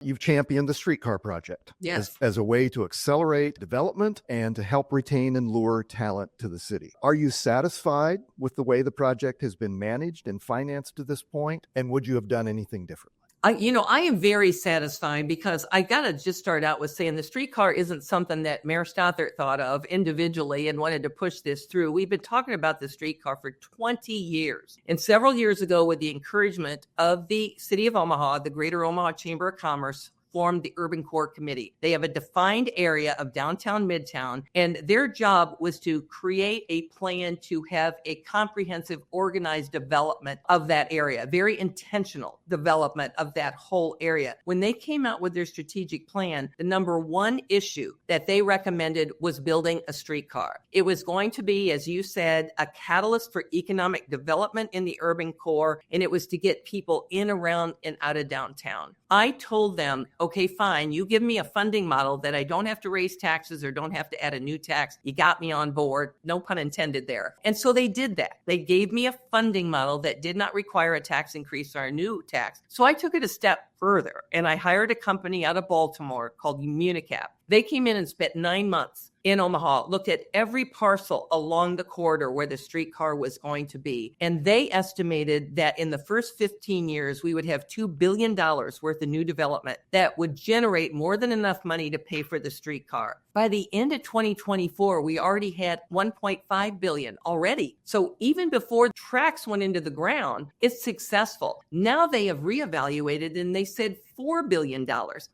You've championed the streetcar project Yes. as a way to accelerate development and to help retain and lure talent to the city. Are you satisfied with the way the project has been managed and financed to this point? And would you have done anything differently? I am very satisfied because I got to just start out with saying the streetcar isn't something that Mayor Stothert thought of individually and wanted to push this through. We've been talking about the streetcar for 20 years. And several years ago, with the encouragement of the city of Omaha, the Greater Omaha Chamber of Commerce formed the Urban Core Committee. They have a defined area of downtown Midtown, and their job was to create a plan to have a comprehensive, organized development of that area, very intentional development of that whole area. When they came out with their strategic plan, the number one issue that they recommended was building a streetcar. It was going to be, as you said, a catalyst for economic development in the urban core, and it was to get people in, around, and out of downtown. I told them, okay, fine, you give me a funding model that I don't have to raise taxes or don't have to add a new tax. You got me on board. No pun intended there. And so they did that. They gave me a funding model that did not require a tax increase or a new tax. So I took it a step further and I hired a company out of Baltimore called Unicap. They came in and spent 9 months in Omaha, looked at every parcel along the corridor where the streetcar was going to be. And they estimated that in the first 15 years, we would have $2 billion worth of new development that would generate more than enough money to pay for the streetcar. By the end of 2024, we already had $1.5 billion already. So even before tracks went into the ground, it's successful. Now they have reevaluated and they said $4 billion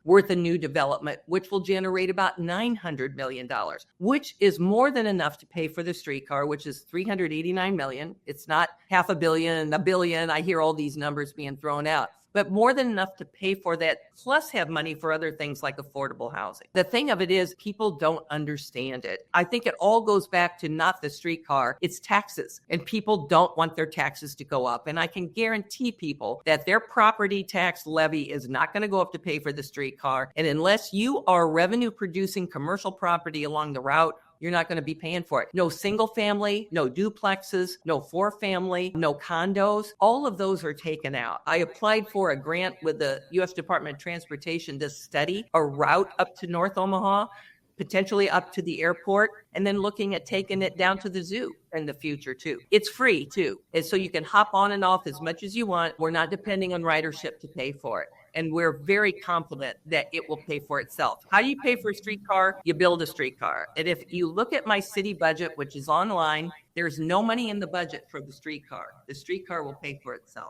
worth of new development, which will generate about $900 million, which is more than enough to pay for the streetcar, which is $389 million. It's not $500 million, $1 billion. I hear all these numbers being thrown out, but more than enough to pay for that, plus have money for other things like affordable housing. The thing of it is, people don't understand it. I think it all goes back to not the streetcar, it's taxes. And people don't want their taxes to go up. And I can guarantee people that their property tax levy is not going to go up to pay for the streetcar. And unless you are revenue producing commercial property along the route, you're not going to be paying for it. No single family, no duplexes, no 4-family, no condos. All of those are taken out. I applied for a grant with the U.S. Department of Transportation to study a route up to North Omaha, potentially up to the airport, and then looking at taking it down to the zoo in the future too. It's free too. And so you can hop on and off as much as you want. We're not depending on ridership to pay for it. And we're very confident that it will pay for itself. How do you pay for a streetcar? You build a streetcar. And if you look at my city budget, which is online, there's no money in the budget for the streetcar. The streetcar will pay for itself.